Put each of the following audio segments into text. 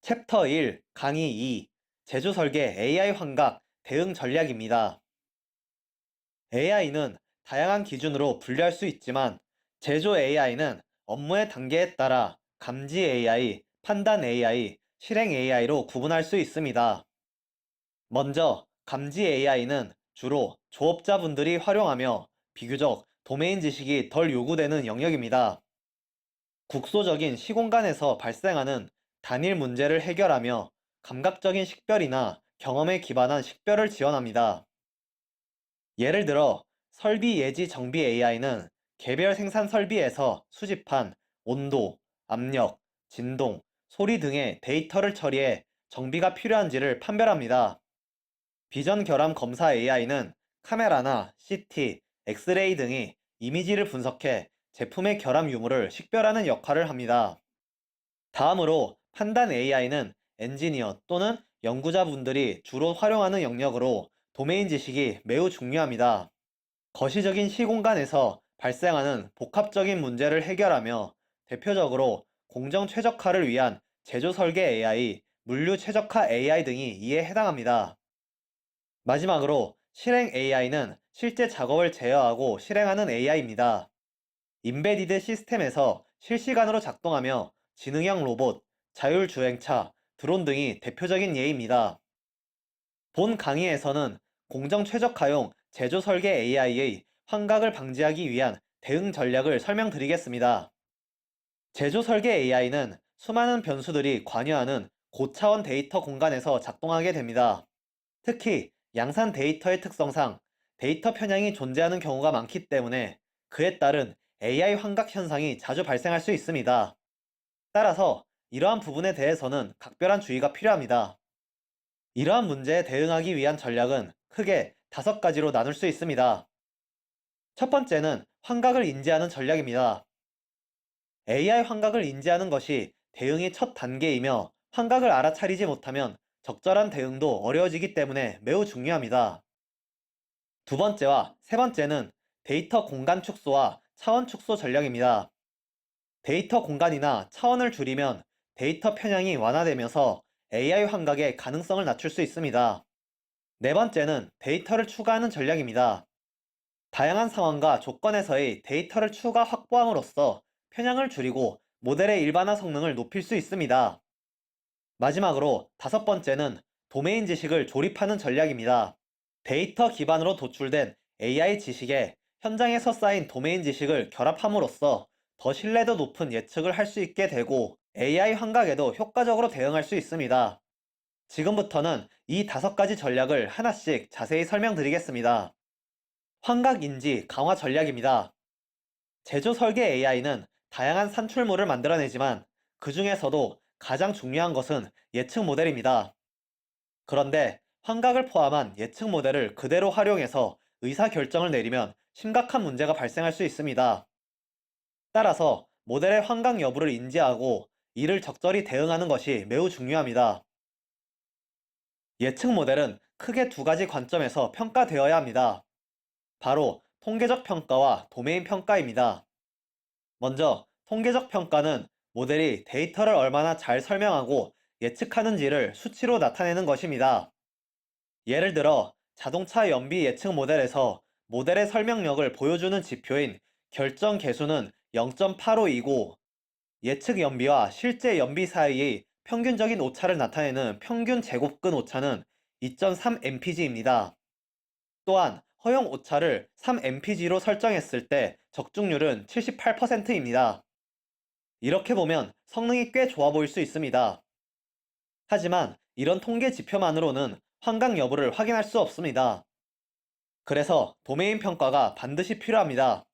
챕터 1, 강의 2, 제조 설계 AI 환각 대응 전략입니다. AI는 다양한 기준으로 분류할 수 있지만 제조 AI는 업무의 단계에 따라 감지 AI, 판단 AI, 실행 AI로 구분할 수 있습니다. 먼저 감지 AI는 주로 조업자분들이 활용하며 비교적 도메인 지식이 덜 요구되는 영역입니다. 국소적인 시공간에서 발생하는 단일 문제를 해결하며 감각적인 식별이나 경험에 기반한 식별을 지원합니다. 예를 들어 설비 예지 정비 AI는 개별 생산 설비에서 수집한 온도, 압력, 진동, 소리 등의 데이터를 처리해 정비가 필요한지를 판별합니다. 비전 결함 검사 AI는 카메라나 CT, 엑스레이 등이 이미지를 분석해 제품의 결함 유무를 식별하는 역할을 합니다. 다음으로 판단 AI는 엔지니어 또는 연구자분들이 주로 활용하는 영역으로 도메인 지식이 매우 중요합니다. 거시적인 시공간에서 발생하는 복합적인 문제를 해결하며 대표적으로 공정 최적화를 위한 제조 설계 AI, 물류 최적화 AI 등이 이에 해당합니다. 마지막으로 실행 AI는 실제 작업을 제어하고 실행하는 AI입니다. 인베디드 시스템에서 실시간으로 작동하며 지능형 로봇, 자율주행차, 드론 등이 대표적인 예입니다. 본 강의에서는 공정 최적화용 제조 설계 AI의 환각을 방지하기 위한 대응 전략을 설명드리겠습니다. 제조 설계 AI는 수많은 변수들이 관여하는 고차원 데이터 공간에서 작동하게 됩니다. 특히 양산 데이터의 특성상 데이터 편향이 존재하는 경우가 많기 때문에 그에 따른 AI 환각 현상이 자주 발생할 수 있습니다. 따라서 이러한 부분에 대해서는 각별한 주의가 필요합니다. 이러한 문제에 대응하기 위한 전략은 크게 5가지로 나눌 수 있습니다. 첫 번째는 환각을 인지하는 전략입니다. AI 환각을 인지하는 것이 대응의 첫 단계이며 환각을 알아차리지 못하면 적절한 대응도 어려워지기 때문에 매우 중요합니다. 두 번째와 세 번째는 데이터 공간 축소와 차원 축소 전략입니다. 데이터 공간이나 차원을 줄이면 데이터 편향이 완화되면서 AI 환각의 가능성을 낮출 수 있습니다. 네 번째는 데이터를 추가하는 전략입니다. 다양한 상황과 조건에서의 데이터를 추가 확보함으로써 편향을 줄이고 모델의 일반화 성능을 높일 수 있습니다. 마지막으로 5번째는 도메인 지식을 조립하는 전략입니다. 데이터 기반으로 도출된 AI 지식에 현장에서 쌓인 도메인 지식을 결합함으로써 더 신뢰도 높은 예측을 할 수 있게 되고 AI 환각에도 효과적으로 대응할 수 있습니다. 지금부터는 이 5가지 전략을 하나씩 자세히 설명드리겠습니다. 환각 인지 강화 전략입니다. 제조 설계 AI는 다양한 산출물을 만들어내지만 그 중에서도 가장 중요한 것은 예측 모델입니다. 그런데 환각을 포함한 예측 모델을 그대로 활용해서 의사 결정을 내리면 심각한 문제가 발생할 수 있습니다. 따라서 모델의 환각 여부를 인지하고 이를 적절히 대응하는 것이 매우 중요합니다. 예측 모델은 크게 2가지 관점에서 평가되어야 합니다. 바로 통계적 평가와 도메인 평가입니다. 먼저 통계적 평가는 모델이 데이터를 얼마나 잘 설명하고 예측하는지를 수치로 나타내는 것입니다. 예를 들어 자동차 연비 예측 모델에서 모델의 설명력을 보여주는 지표인 결정 계수는 0.85이고 예측 연비와 실제 연비 사이의 평균적인 오차를 나타내는 평균 제곱근 오차는 2.3mpg입니다. 또한 허용 오차를 3mpg로 설정했을 때 적중률은 78%입니다. 이렇게 보면 성능이 꽤 좋아 보일 수 있습니다. 하지만 이런 통계 지표만으로는 환각 여부를 확인할 수 없습니다. 그래서 도메인 평가가 반드시 필요합니다.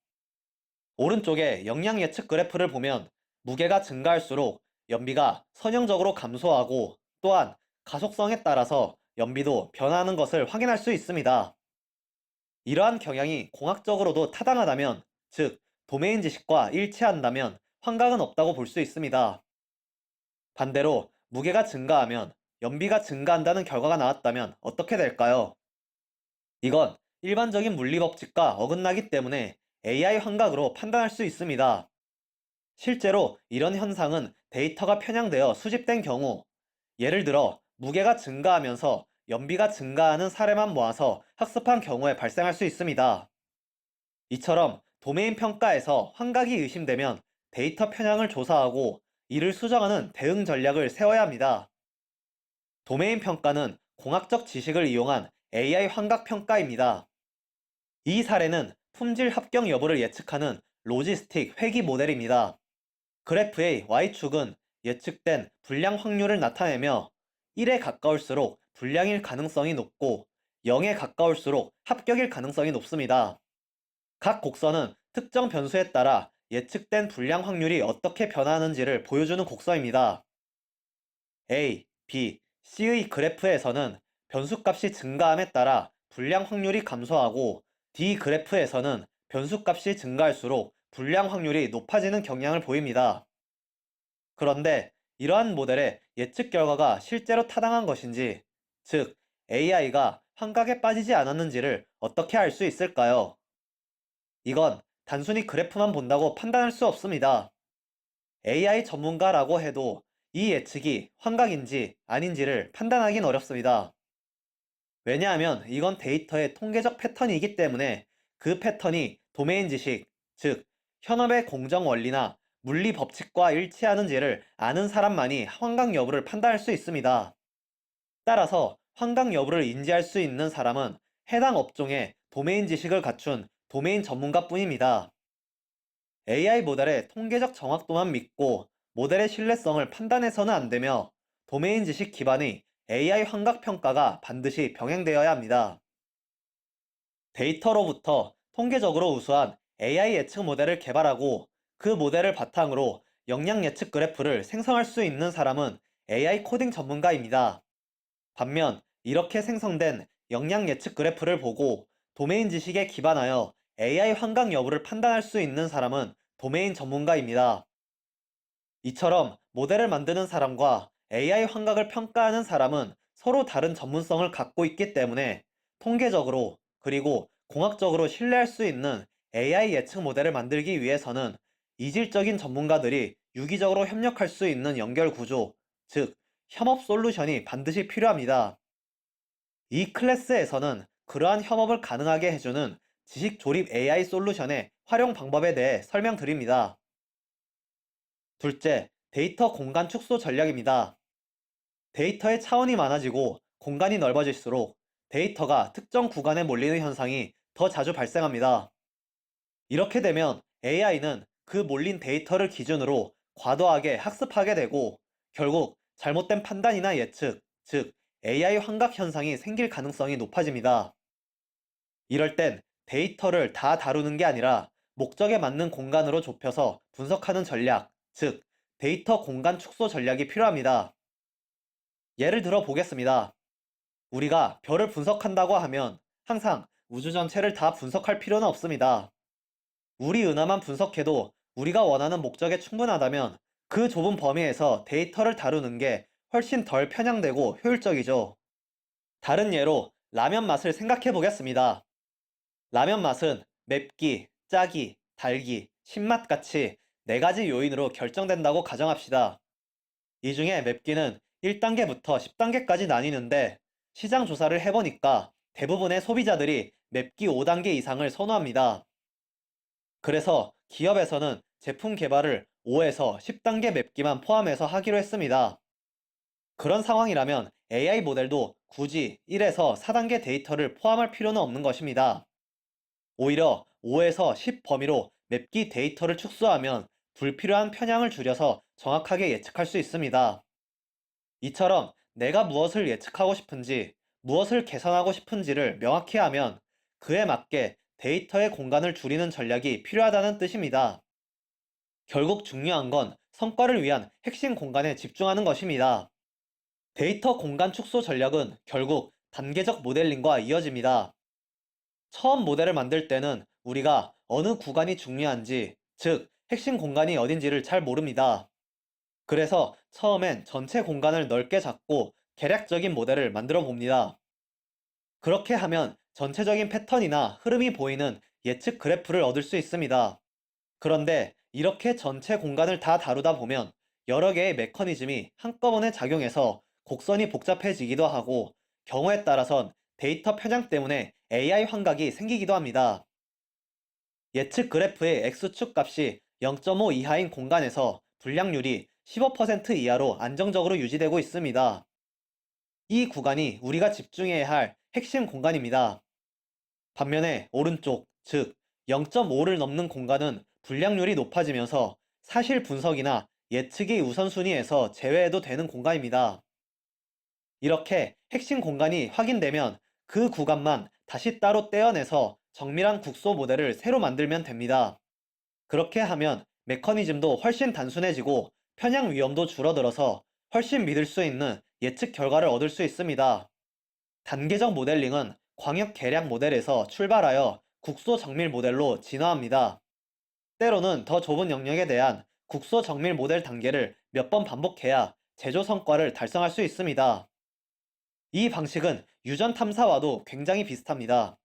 오른쪽에 영양 예측 그래프를 보면 무게가 증가할수록 연비가 선형적으로 감소하고 또한 가속성에 따라서 연비도 변화하는 것을 확인할 수 있습니다. 이러한 경향이 공학적으로도 타당하다면, 즉 도메인 지식과 일치한다면 환각은 없다고 볼 수 있습니다. 반대로 무게가 증가하면 연비가 증가한다는 결과가 나왔다면 어떻게 될까요? 이건 일반적인 물리 법칙과 어긋나기 때문에 AI 환각으로 판단할 수 있습니다. 실제로 이런 현상은 데이터가 편향되어 수집된 경우 예를 들어 무게가 증가하면서 연비가 증가하는 사례만 모아서 학습한 경우에 발생할 수 있습니다. 이처럼 도메인 평가에서 환각이 의심되면 데이터 편향을 조사하고 이를 수정하는 대응 전략을 세워야 합니다. 도메인 평가는 공학적 지식을 이용한 AI 환각 평가입니다. 이 사례는 품질 합격 여부를 예측하는 로지스틱 회귀 모델입니다. 그래프의 Y축은 예측된 불량 확률을 나타내며 1에 가까울수록 불량일 가능성이 높고 0에 가까울수록 합격일 가능성이 높습니다. 각 곡선은 특정 변수에 따라 예측된 불량 확률이 어떻게 변화하는지를 보여주는 곡선입니다. A, B, C의 그래프에서는 변수값이 증가함에 따라 불량 확률이 감소하고 D 그래프에서는 변수값이 증가할수록 불량 확률이 높아지는 경향을 보입니다. 그런데 이러한 모델의 예측 결과가 실제로 타당한 것인지, 즉 AI가 환각에 빠지지 않았는지를 어떻게 알 수 있을까요? 이건 단순히 그래프만 본다고 판단할 수 없습니다. AI 전문가라고 해도 이 예측이 환각인지 아닌지를 판단하긴 어렵습니다. 왜냐하면 이건 데이터의 통계적 패턴이기 때문에 그 패턴이 도메인 지식, 즉 현업의 공정 원리나 물리 법칙과 일치하는지를 아는 사람만이 환각 여부를 판단할 수 있습니다. 따라서 환각 여부를 인지할 수 있는 사람은 해당 업종의 도메인 지식을 갖춘 도메인 전문가뿐입니다. AI 모델의 통계적 정확도만 믿고 모델의 신뢰성을 판단해서는 안 되며 도메인 지식 기반의 AI 환각 평가가 반드시 병행되어야 합니다. 데이터로부터 통계적으로 우수한 AI 예측 모델을 개발하고 그 모델을 바탕으로 역량 예측 그래프를 생성할 수 있는 사람은 AI 코딩 전문가입니다. 반면 이렇게 생성된 역량 예측 그래프를 보고 도메인 지식에 기반하여 AI 환각 여부를 판단할 수 있는 사람은 도메인 전문가입니다. 이처럼 모델을 만드는 사람과 AI 환각을 평가하는 사람은 서로 다른 전문성을 갖고 있기 때문에 통계적으로 그리고 공학적으로 신뢰할 수 있는 AI 예측 모델을 만들기 위해서는 이질적인 전문가들이 유기적으로 협력할 수 있는 연결 구조, 즉 협업 솔루션이 반드시 필요합니다. 이 클래스에서는 그러한 협업을 가능하게 해주는 지식 조립 AI 솔루션의 활용 방법에 대해 설명드립니다. 둘째, 데이터 공간 축소 전략입니다. 데이터의 차원이 많아지고 공간이 넓어질수록 데이터가 특정 구간에 몰리는 현상이 더 자주 발생합니다. 이렇게 되면 AI는 그 몰린 데이터를 기준으로 과도하게 학습하게 되고 결국 잘못된 판단이나 예측, 즉 AI 환각 현상이 생길 가능성이 높아집니다. 이럴 땐 데이터를 다 다루는 게 아니라 목적에 맞는 공간으로 좁혀서 분석하는 전략, 즉 데이터 공간 축소 전략이 필요합니다. 예를 들어 보겠습니다. 우리가 별을 분석한다고 하면 항상 우주 전체를 다 분석할 필요는 없습니다. 우리 은하만 분석해도 우리가 원하는 목적에 충분하다면 그 좁은 범위에서 데이터를 다루는 게 훨씬 덜 편향되고 효율적이죠. 다른 예로 라면 맛을 생각해 보겠습니다. 라면 맛은 맵기, 짜기, 달기, 신맛 같이 4가지 요인으로 결정된다고 가정합시다. 이 중에 맵기는 1단계부터 10단계까지 나뉘는데 시장 조사를 해보니까 대부분의 소비자들이 맵기 5단계 이상을 선호합니다. 그래서 기업에서는 제품 개발을 5에서 10단계 맵기만 포함해서 하기로 했습니다. 그런 상황이라면 AI 모델도 굳이 1에서 4단계 데이터를 포함할 필요는 없는 것입니다. 오히려 5에서 10 범위로 맵기 데이터를 축소하면 불필요한 편향을 줄여서 정확하게 예측할 수 있습니다. 이처럼 내가 무엇을 예측하고 싶은지, 무엇을 개선하고 싶은지를 명확히 하면 그에 맞게 데이터의 공간을 줄이는 전략이 필요하다는 뜻입니다. 결국 중요한 건 성과를 위한 핵심 공간에 집중하는 것입니다. 데이터 공간 축소 전략은 결국 단계적 모델링과 이어집니다. 처음 모델을 만들 때는 우리가 어느 구간이 중요한지, 즉 핵심 공간이 어딘지를 잘 모릅니다. 그래서 처음엔 전체 공간을 넓게 잡고 개략적인 모델을 만들어 봅니다. 그렇게 하면 전체적인 패턴이나 흐름이 보이는 예측 그래프를 얻을 수 있습니다. 그런데 이렇게 전체 공간을 다 다루다 보면 여러 개의 메커니즘이 한꺼번에 작용해서 곡선이 복잡해지기도 하고 경우에 따라선 데이터 편향 때문에 AI 환각이 생기기도 합니다. 예측 그래프의 X축 값이 0.5 이하인 공간에서 불량률이 15% 이하로 안정적으로 유지되고 있습니다. 이 구간이 우리가 집중해야 할 핵심 공간입니다. 반면에 오른쪽, 즉 0.5를 넘는 공간은 불량률이 높아지면서 사실 분석이나 예측이 우선순위에서 제외해도 되는 공간입니다. 이렇게 핵심 공간이 확인되면 그 구간만 다시 따로 떼어내서 정밀한 국소 모델을 새로 만들면 됩니다. 그렇게 하면 메커니즘도 훨씬 단순해지고 편향 위험도 줄어들어서 훨씬 믿을 수 있는 예측 결과를 얻을 수 있습니다. 단계적 모델링은 광역 계량 모델에서 출발하여 국소 정밀 모델로 진화합니다. 때로는 더 좁은 영역에 대한 국소 정밀 모델 단계를 몇 번 반복해야 제조 성과를 달성할 수 있습니다. 이 방식은 유전 탐사와도 굉장히 비슷합니다.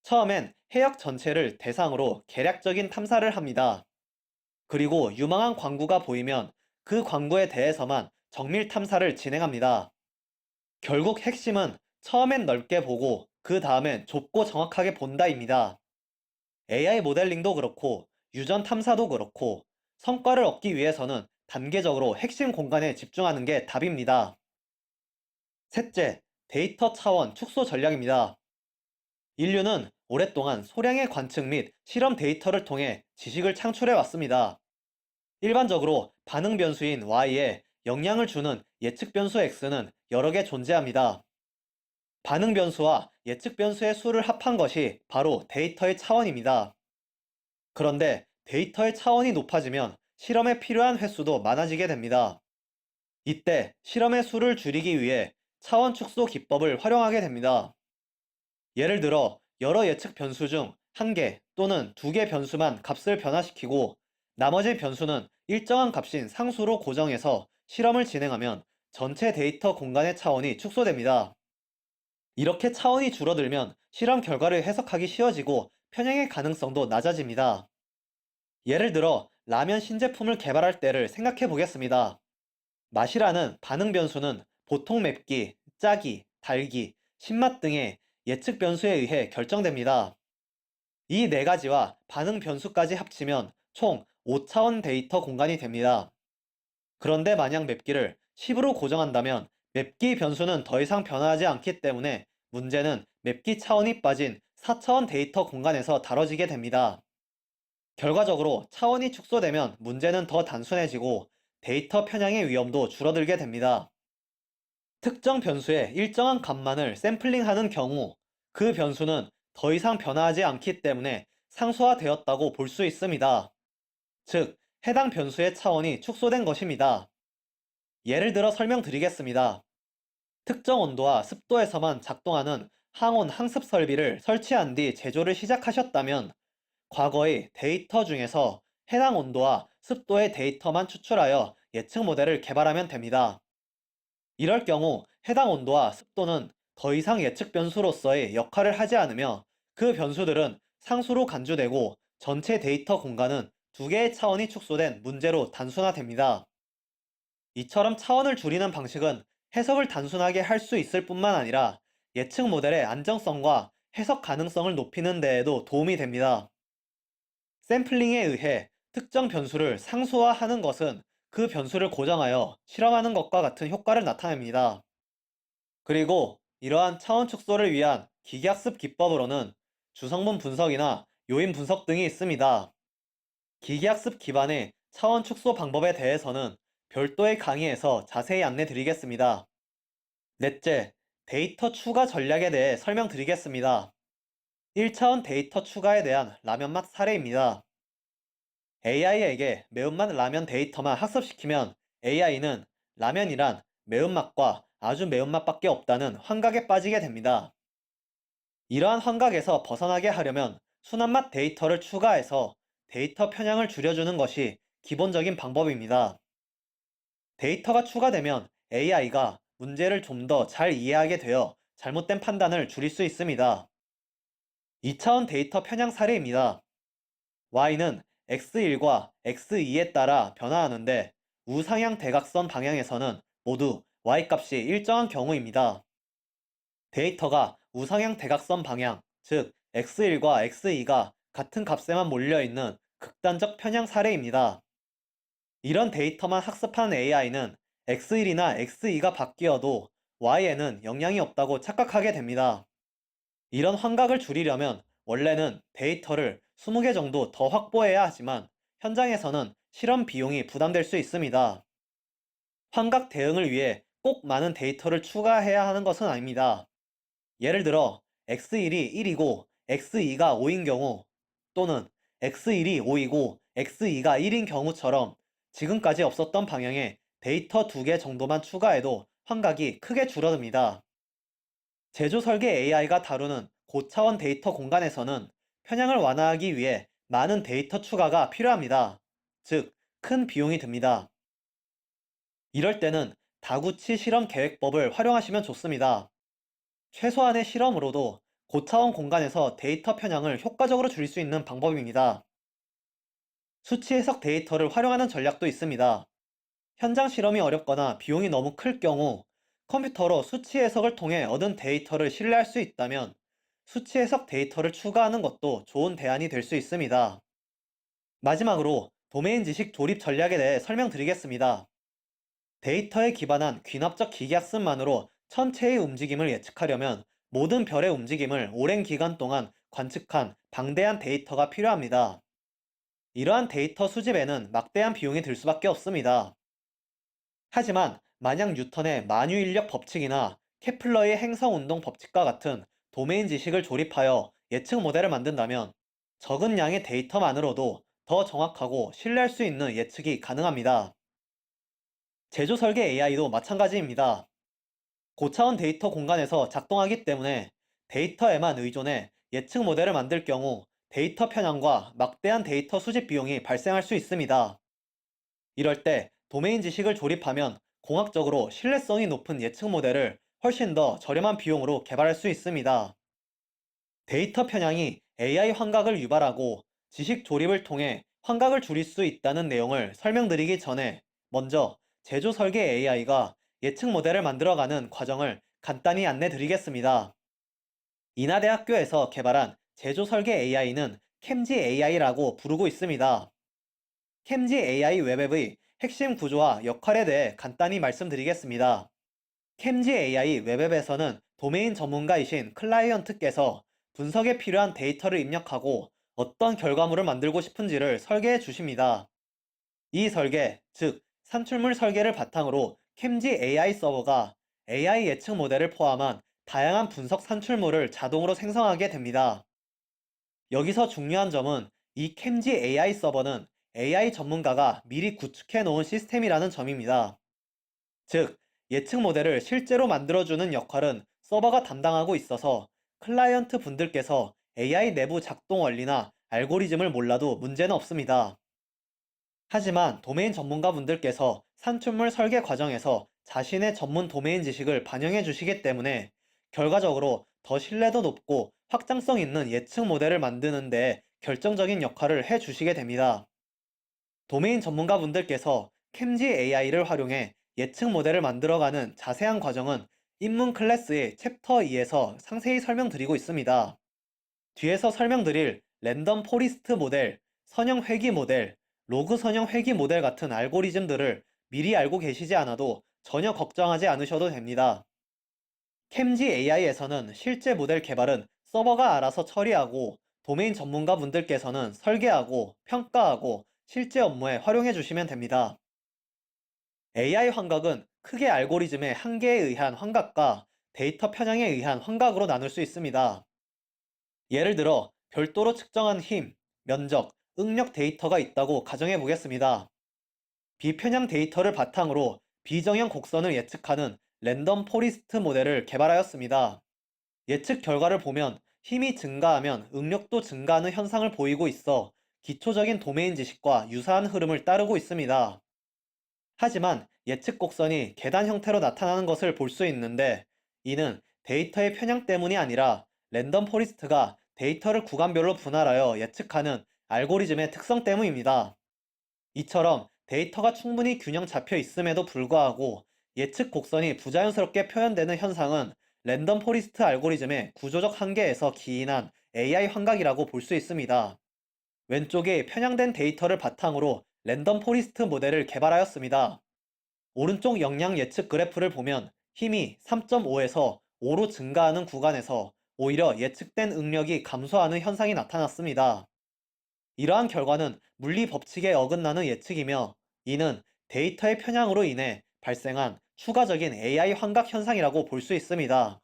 처음엔 해역 전체를 대상으로 계략적인 탐사를 합니다. 그리고 유망한 광구가 보이면 그 광구에 대해서만 정밀 탐사를 진행합니다. 결국 핵심은 처음엔 넓게 보고 그 다음엔 좁고 정확하게 본다입니다. AI 모델링도 그렇고 유전 탐사도 그렇고 성과를 얻기 위해서는 단계적으로 핵심 공간에 집중하는 게 답입니다. 셋째, 데이터 차원 축소 전략입니다. 인류는 오랫동안 소량의 관측 및 실험 데이터를 통해 지식을 창출해 왔습니다. 일반적으로 반응 변수인 Y에 영향을 주는 예측 변수 X는 여러 개 존재합니다. 반응 변수와 예측 변수의 수를 합한 것이 바로 데이터의 차원입니다. 그런데 데이터의 차원이 높아지면 실험에 필요한 횟수도 많아지게 됩니다. 이때 실험의 수를 줄이기 위해 차원 축소 기법을 활용하게 됩니다. 예를 들어 여러 예측 변수 중 한 개 또는 두 개 변수만 값을 변화시키고 나머지 변수는 일정한 값인 상수로 고정해서 실험을 진행하면 전체 데이터 공간의 차원이 축소됩니다. 이렇게 차원이 줄어들면 실험 결과를 해석하기 쉬워지고 편향의 가능성도 낮아집니다. 예를 들어 라면 신제품을 개발할 때를 생각해 보겠습니다. 맛이라는 반응 변수는 보통 맵기, 짜기, 달기, 신맛 등의 예측 변수에 의해 결정됩니다. 이 네 가지와 반응 변수까지 합치면 총 5차원 데이터 공간이 됩니다. 그런데 만약 맵기를 10으로 고정한다면 맵기 변수는 더 이상 변화하지 않기 때문에 문제는 맵기 차원이 빠진 4차원 데이터 공간에서 다뤄지게 됩니다. 결과적으로 차원이 축소되면 문제는 더 단순해지고 데이터 편향의 위험도 줄어들게 됩니다. 특정 변수의 일정한 값만을 샘플링하는 경우 그 변수는 더 이상 변화하지 않기 때문에 상수화되었다고 볼 수 있습니다. 즉, 해당 변수의 차원이 축소된 것입니다. 예를 들어 설명드리겠습니다. 특정 온도와 습도에서만 작동하는 항온 항습 설비를 설치한 뒤 제조를 시작하셨다면 과거의 데이터 중에서 해당 온도와 습도의 데이터만 추출하여 예측 모델을 개발하면 됩니다. 이럴 경우 해당 온도와 습도는 더 이상 예측 변수로서의 역할을 하지 않으며 그 변수들은 상수로 간주되고 전체 데이터 공간은 두 개의 차원이 축소된 문제로 단순화됩니다. 이처럼 차원을 줄이는 방식은 해석을 단순하게 할 수 있을 뿐만 아니라 예측 모델의 안정성과 해석 가능성을 높이는 데에도 도움이 됩니다. 샘플링에 의해 특정 변수를 상수화하는 것은 그 변수를 고정하여 실험하는 것과 같은 효과를 나타냅니다. 그리고 이러한 차원 축소를 위한 기계학습 기법으로는 주성분 분석이나 요인 분석 등이 있습니다. 기계학습 기반의 차원 축소 방법에 대해서는 별도의 강의에서 자세히 안내 드리겠습니다. 넷째, 데이터 추가 전략에 대해 설명드리겠습니다. 1차원 데이터 추가에 대한 라면 맛 사례입니다. AI에게 매운맛 라면 데이터만 학습시키면 AI는 라면이란 매운맛과 아주 매운맛밖에 없다는 환각에 빠지게 됩니다. 이러한 환각에서 벗어나게 하려면 순한맛 데이터를 추가해서 데이터 편향을 줄여주는 것이 기본적인 방법입니다. 데이터가 추가되면 AI가 문제를 좀 더 잘 이해하게 되어 잘못된 판단을 줄일 수 있습니다. 2차원 데이터 편향 사례입니다. Y는 X1과 X2에 따라 변화하는데 우상향 대각선 방향에서는 모두 y값이 일정한 경우입니다. 데이터가 우상향 대각선 방향, 즉 x1과 x2가 같은 값에만 몰려있는 극단적 편향 사례입니다. 이런 데이터만 학습한 AI는 x1이나 x2가 바뀌어도 y에는 영향이 없다고 착각하게 됩니다. 이런 환각을 줄이려면 원래는 데이터를 20개 정도 더 확보해야 하지만 현장에서는 실험 비용이 부담될 수 있습니다. 환각 대응을 위해 꼭 많은 데이터를 추가해야 하는 것은 아닙니다. 예를 들어 x1이 1이고 x2가 5인 경우 또는 x1이 5이고 x2가 1인 경우처럼 지금까지 없었던 방향의 데이터 2개 정도만 추가해도 환각이 크게 줄어듭니다. 제조 설계 AI가 다루는 고차원 데이터 공간에서는 편향을 완화하기 위해 많은 데이터 추가가 필요합니다. 즉, 큰 비용이 듭니다. 이럴 때는 다구치 실험 계획법을 활용하시면 좋습니다. 최소한의 실험으로도 고차원 공간에서 데이터 편향을 효과적으로 줄일 수 있는 방법입니다. 수치 해석 데이터를 활용하는 전략도 있습니다. 현장 실험이 어렵거나 비용이 너무 클 경우 컴퓨터로 수치 해석을 통해 얻은 데이터를 신뢰할 수 있다면 수치 해석 데이터를 추가하는 것도 좋은 대안이 될 수 있습니다. 마지막으로 도메인 지식 조립 전략에 대해 설명드리겠습니다. 데이터에 기반한 귀납적 기계학습만으로 천체의 움직임을 예측하려면 모든 별의 움직임을 오랜 기간 동안 관측한 방대한 데이터가 필요합니다. 이러한 데이터 수집에는 막대한 비용이 들 수밖에 없습니다. 하지만 만약 뉴턴의 만유인력 법칙이나 케플러의 행성운동 법칙과 같은 도메인 지식을 조립하여 예측 모델을 만든다면 적은 양의 데이터만으로도 더 정확하고 신뢰할 수 있는 예측이 가능합니다. 제조 설계 AI도 마찬가지입니다. 고차원 데이터 공간에서 작동하기 때문에 데이터에만 의존해 예측 모델을 만들 경우 데이터 편향과 막대한 데이터 수집 비용이 발생할 수 있습니다. 이럴 때 도메인 지식을 조립하면 공학적으로 신뢰성이 높은 예측 모델을 훨씬 더 저렴한 비용으로 개발할 수 있습니다. 데이터 편향이 AI 환각을 유발하고 지식 조립을 통해 환각을 줄일 수 있다는 내용을 설명드리기 전에 먼저 제조 설계 AI가 예측 모델을 만들어가는 과정을 간단히 안내 드리겠습니다. 인하대학교에서 개발한 제조 설계 AI는 캠지 AI라고 부르고 있습니다. 캠지 AI 웹앱의 핵심 구조와 역할에 대해 간단히 말씀드리겠습니다. 캠지 AI 웹앱에서는 도메인 전문가이신 클라이언트께서 분석에 필요한 데이터를 입력하고 어떤 결과물을 만들고 싶은지를 설계해 주십니다. 이 설계, 즉 산출물 설계를 바탕으로 캠지 AI 서버가 AI 예측 모델을 포함한 다양한 분석 산출물을 자동으로 생성하게 됩니다. 여기서 중요한 점은 이 캠지 AI 서버는 AI 전문가가 미리 구축해 놓은 시스템이라는 점입니다. 즉, 예측 모델을 실제로 만들어주는 역할은 서버가 담당하고 있어서 클라이언트 분들께서 AI 내부 작동 원리나 알고리즘을 몰라도 문제는 없습니다. 하지만 도메인 전문가 분들께서 산출물 설계 과정에서 자신의 전문 도메인 지식을 반영해 주시기 때문에 결과적으로 더 신뢰도 높고 확장성 있는 예측 모델을 만드는 데 결정적인 역할을 해 주시게 됩니다. 도메인 전문가 분들께서 캠지 AI를 활용해 예측 모델을 만들어가는 자세한 과정은 입문 클래스의 챕터 2에서 상세히 설명드리고 있습니다. 뒤에서 설명드릴 랜덤 포리스트 모델, 선형 회귀 모델, 로그 선형 회귀 모델 같은 알고리즘들을 미리 알고 계시지 않아도 전혀 걱정하지 않으셔도 됩니다. 캠지 AI에서는 실제 모델 개발은 서버가 알아서 처리하고 도메인 전문가 분들께서는 설계하고 평가하고 실제 업무에 활용해 주시면 됩니다. AI 환각은 크게 알고리즘의 한계에 의한 환각과 데이터 편향에 의한 환각으로 나눌 수 있습니다. 예를 들어 별도로 측정한 힘, 면적, 응력 데이터가 있다고 가정해 보겠습니다. 비편향 데이터를 바탕으로 비정형 곡선을 예측하는 랜덤 포리스트 모델을 개발하였습니다. 예측 결과를 보면 힘이 증가하면 응력도 증가하는 현상을 보이고 있어 기초적인 도메인 지식과 유사한 흐름을 따르고 있습니다. 하지만 예측 곡선이 계단 형태로 나타나는 것을 볼 수 있는데 이는 데이터의 편향 때문이 아니라 랜덤 포리스트가 데이터를 구간별로 분할하여 예측하는 알고리즘의 특성 때문입니다. 이처럼 데이터가 충분히 균형 잡혀 있음에도 불구하고 예측 곡선이 부자연스럽게 표현되는 현상은 랜덤 포리스트 알고리즘의 구조적 한계에서 기인한 AI 환각이라고 볼 수 있습니다. 왼쪽이 편향된 데이터를 바탕으로 랜덤 포리스트 모델을 개발하였습니다. 오른쪽 역량 예측 그래프를 보면 힘이 3.5에서 5로 증가하는 구간에서 오히려 예측된 응력이 감소하는 현상이 나타났습니다. 이러한 결과는 물리 법칙에 어긋나는 예측이며, 이는 데이터의 편향으로 인해 발생한 추가적인 AI 환각 현상이라고 볼 수 있습니다.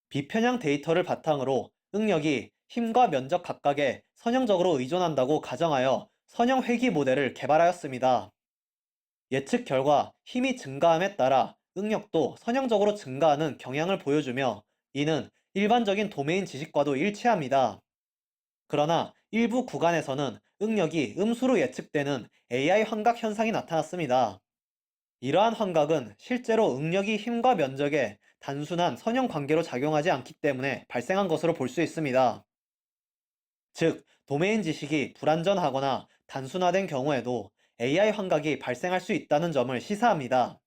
비편향 데이터를 바탕으로 응력이 힘과 면적 각각에 선형적으로 의존한다고 가정하여 선형 회귀 모델을 개발하였습니다. 예측 결과 힘이 증가함에 따라 응력도 선형적으로 증가하는 경향을 보여주며, 이는 일반적인 도메인 지식과도 일치합니다. 그러나 일부 구간에서는 응력이 음수로 예측되는 AI 환각 현상이 나타났습니다. 이러한 환각은 실제로 응력이 힘과 면적에 단순한 선형 관계로 작용하지 않기 때문에 발생한 것으로 볼 수 있습니다. 즉, 도메인 지식이 불완전하거나 단순화된 경우에도 AI 환각이 발생할 수 있다는 점을 시사합니다.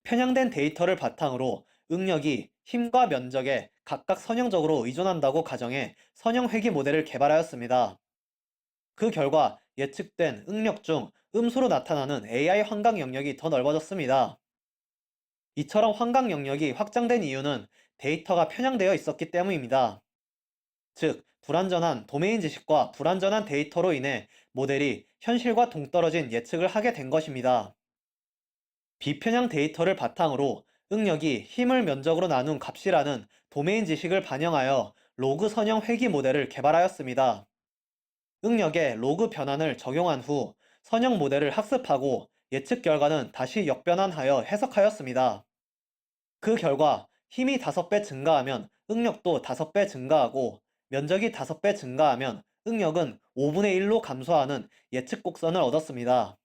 편향된 데이터를 바탕으로 응력이 힘과 면적에 각각 선형적으로 의존한다고 가정해 선형 회귀 모델을 개발하였습니다. 그 결과 예측된 응력 중 음수로 나타나는 AI 환각 영역이 더 넓어졌습니다. 이처럼 환각 영역이 확장된 이유는 데이터가 편향되어 있었기 때문입니다. 즉, 불완전한 도메인 지식과 불완전한 데이터로 인해 모델이 현실과 동떨어진 예측을 하게 된 것입니다. 비편향 데이터를 바탕으로 응력이 힘을 면적으로 나눈 값이라는 도메인 지식을 반영하여 로그 선형 회귀 모델을 개발하였습니다. 응력에 로그 변환을 적용한 후 선형 모델을 학습하고 예측 결과는 다시 역변환하여 해석하였습니다. 그 결과 힘이 5배 증가하면 응력도 5배 증가하고, 면적이 5배 증가하면 응력은 5분의 1로 감소하는 예측 곡선을 얻었습니다.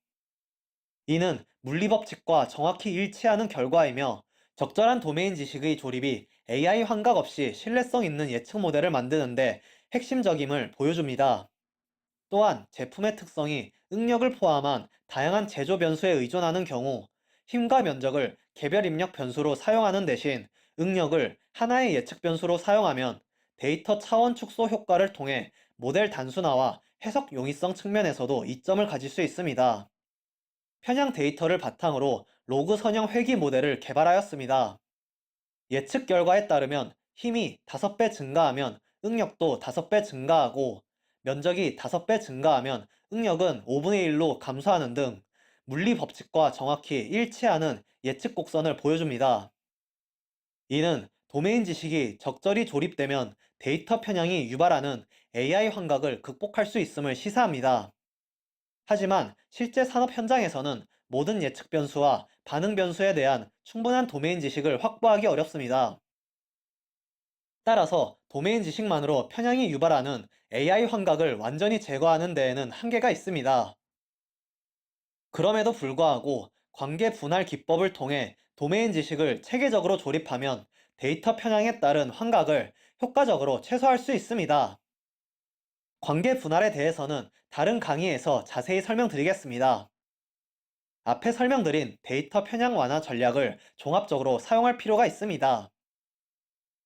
이는 물리법칙과 정확히 일치하는 결과이며, 적절한 도메인 지식의 조립이 AI 환각 없이 신뢰성 있는 예측 모델을 만드는데 핵심적임을 보여줍니다. 또한 제품의 특성이 응력을 포함한 다양한 제조 변수에 의존하는 경우, 힘과 면적을 개별 입력 변수로 사용하는 대신 응력을 하나의 예측 변수로 사용하면 데이터 차원 축소 효과를 통해 모델 단순화와 해석 용이성 측면에서도 이점을 가질 수 있습니다. 편향 데이터를 바탕으로 로그 선형 회귀 모델을 개발하였습니다. 예측 결과에 따르면 힘이 5배 증가하면 응력도 5배 증가하고, 면적이 5배 증가하면 응력은 5분의 1로 감소하는 등 물리 법칙과 정확히 일치하는 예측 곡선을 보여줍니다. 이는 도메인 지식이 적절히 조립되면 데이터 편향이 유발하는 AI 환각을 극복할 수 있음을 시사합니다. 하지만 실제 산업 현장에서는 모든 예측 변수와 반응 변수에 대한 충분한 도메인 지식을 확보하기 어렵습니다. 따라서 도메인 지식만으로 편향이 유발하는 AI 환각을 완전히 제거하는 데에는 한계가 있습니다. 그럼에도 불구하고 관계 분할 기법을 통해 도메인 지식을 체계적으로 조립하면 데이터 편향에 따른 환각을 효과적으로 최소화할 수 있습니다. 관계 분할에 대해서는 다른 강의에서 자세히 설명드리겠습니다. 앞에 설명드린 데이터 편향 완화 전략을 종합적으로 사용할 필요가 있습니다.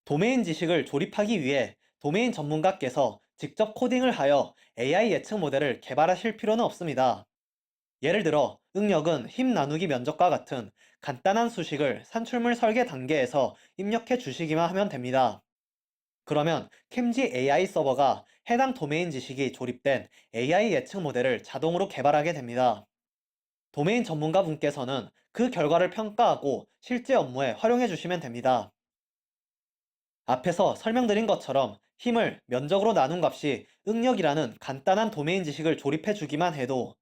도메인 지식을 조립하기 위해 도메인 전문가께서 직접 코딩을 하여 AI 예측 모델을 개발하실 필요는 없습니다. 예를 들어 응력은 힘 나누기 면적과 같은 간단한 수식을 산출물 설계 단계에서 입력해 주시기만 하면 됩니다. 그러면 캠지 AI 서버가 해당 도메인 지식이 조립된 AI 예측 모델을 자동으로 개발하게 됩니다. 도메인 전문가 분께서는 그 결과를 평가하고 실제 업무에 활용해 주시면 됩니다. 앞에서 설명드린 것처럼 힘을 면적으로 나눈 값이 응력이라는 간단한 도메인 지식을 조립해 주기만 해도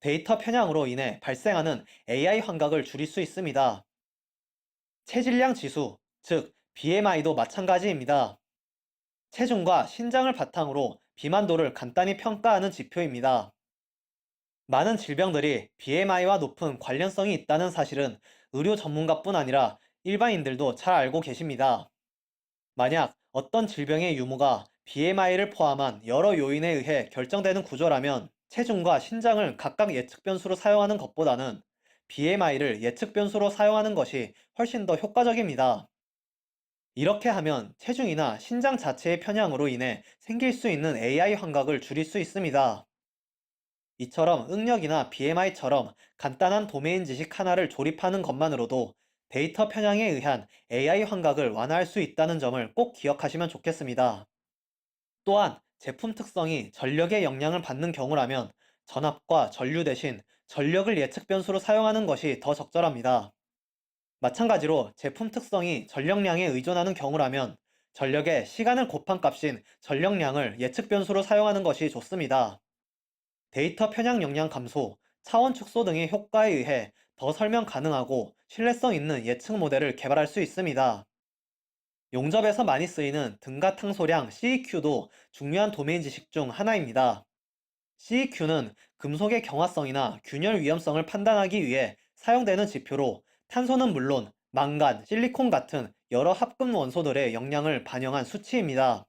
데이터 편향으로 인해 발생하는 AI 환각을 줄일 수 있습니다. 체질량 지수, 즉 BMI도 마찬가지입니다. 체중과 신장을 바탕으로 비만도를 간단히 평가하는 지표입니다. 많은 질병들이 BMI와 높은 관련성이 있다는 사실은 의료 전문가뿐 아니라 일반인들도 잘 알고 계십니다. 만약 어떤 질병의 유무가 BMI를 포함한 여러 요인에 의해 결정되는 구조라면 체중과 신장을 각각 예측 변수로 사용하는 것보다는 BMI를 예측 변수로 사용하는 것이 훨씬 더 효과적입니다. 이렇게 하면 체중이나 신장 자체의 편향으로 인해 생길 수 있는 AI 환각을 줄일 수 있습니다. 이처럼 응력이나 BMI처럼 간단한 도메인 지식 하나를 조립하는 것만으로도 데이터 편향에 의한 AI 환각을 완화할 수 있다는 점을 꼭 기억하시면 좋겠습니다. 또한 제품 특성이 전력의 영향을 받는 경우라면 전압과 전류 대신 전력을 예측 변수로 사용하는 것이 더 적절합니다. 마찬가지로 제품 특성이 전력량에 의존하는 경우라면 전력의 시간을 곱한 값인 전력량을 예측 변수로 사용하는 것이 좋습니다. 데이터 편향 용량 감소, 차원 축소 등의 효과에 의해 더 설명 가능하고 신뢰성 있는 예측 모델을 개발할 수 있습니다. 용접에서 많이 쓰이는 등가 탕소량 CEQ도 중요한 도메인 지식 중 하나입니다. CEQ는 금속의 경화성이나 균열 위험성을 판단하기 위해 사용되는 지표로 탄소는 물론 망간, 실리콘 같은 여러 합금 원소들의 영향을 반영한 수치입니다.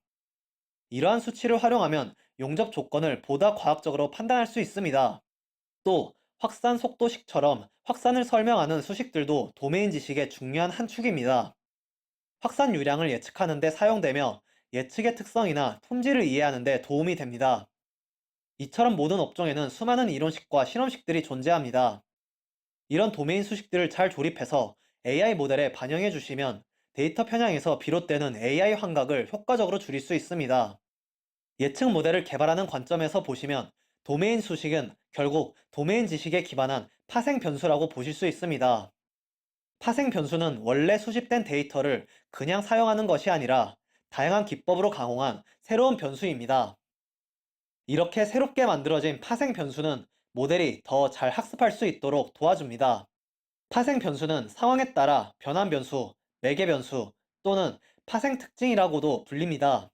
이러한 수치를 활용하면 용접 조건을 보다 과학적으로 판단할 수 있습니다. 또 확산 속도식처럼 확산을 설명하는 수식들도 도메인 지식의 중요한 한 축입니다. 확산 유량을 예측하는 데 사용되며 예측의 특성이나 품질을 이해하는 데 도움이 됩니다. 이처럼 모든 업종에는 수많은 이론식과 실험식들이 존재합니다. 이런 도메인 수식들을 잘 조립해서 AI 모델에 반영해 주시면 데이터 편향에서 비롯되는 AI 환각을 효과적으로 줄일 수 있습니다. 예측 모델을 개발하는 관점에서 보시면 도메인 수식은 결국 도메인 지식에 기반한 파생 변수라고 보실 수 있습니다. 파생 변수는 원래 수집된 데이터를 그냥 사용하는 것이 아니라 다양한 기법으로 가공한 새로운 변수입니다. 이렇게 새롭게 만들어진 파생 변수는 모델이 더 잘 학습할 수 있도록 도와줍니다. 파생 변수는 상황에 따라 변환 변수, 매개 변수 또는 파생 특징이라고도 불립니다.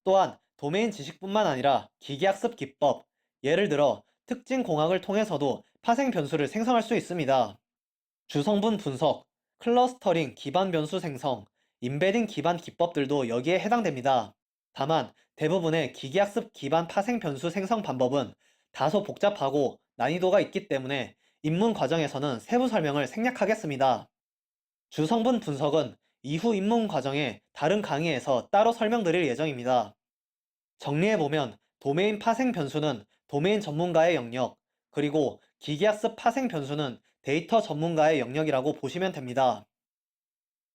또한 도메인 지식뿐만 아니라 기계학습 기법, 예를 들어 특징 공학을 통해서도 파생 변수를 생성할 수 있습니다. 주성분 분석, 클러스터링 기반 변수 생성, 임베딩 기반 기법들도 여기에 해당됩니다. 다만 대부분의 기계학습 기반 파생 변수 생성 방법은 다소 복잡하고 난이도가 있기 때문에 입문 과정에서는 세부 설명을 생략하겠습니다. 주성분 분석은 이후 입문 과정에 다른 강의에서 따로 설명드릴 예정입니다. 정리해보면 도메인 파생 변수는 도메인 전문가의 영역, 그리고 기계학습 파생 변수는 데이터 전문가의 영역이라고 보시면 됩니다.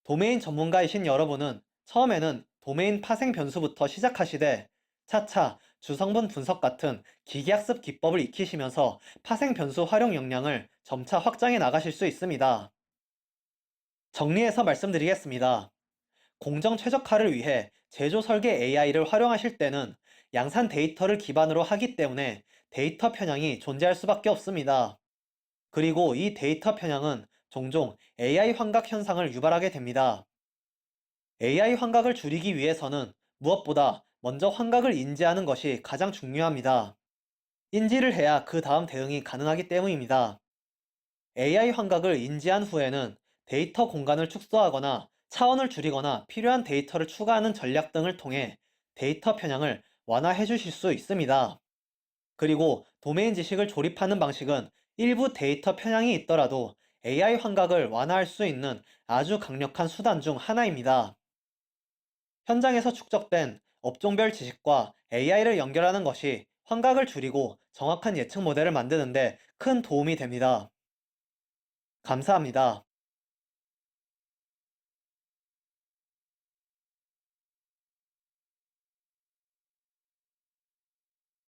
도메인 전문가이신 여러분은 처음에는 도메인 파생 변수부터 시작하시되 차차 주성분 분석 같은 기계학습 기법을 익히시면서 파생 변수 활용 역량을 점차 확장해 나가실 수 있습니다. 정리해서 말씀드리겠습니다. 공정 최적화를 위해 제조 설계 AI를 활용하실 때는 양산 데이터를 기반으로 하기 때문에 데이터 편향이 존재할 수밖에 없습니다. 그리고 이 데이터 편향은 종종 AI 환각 현상을 유발하게 됩니다. AI 환각을 줄이기 위해서는 무엇보다 먼저 환각을 인지하는 것이 가장 중요합니다. 인지를 해야 그 다음 대응이 가능하기 때문입니다. AI 환각을 인지한 후에는 데이터 공간을 축소하거나 차원을 줄이거나 필요한 데이터를 추가하는 전략 등을 통해 데이터 편향을 완화해 주실 수 있습니다. 그리고 도메인 지식을 조립하는 방식은 일부 데이터 편향이 있더라도 AI 환각을 완화할 수 있는 아주 강력한 수단 중 하나입니다. 현장에서 축적된 업종별 지식과 AI를 연결하는 것이 환각을 줄이고 정확한 예측 모델을 만드는데 큰 도움이 됩니다. 감사합니다.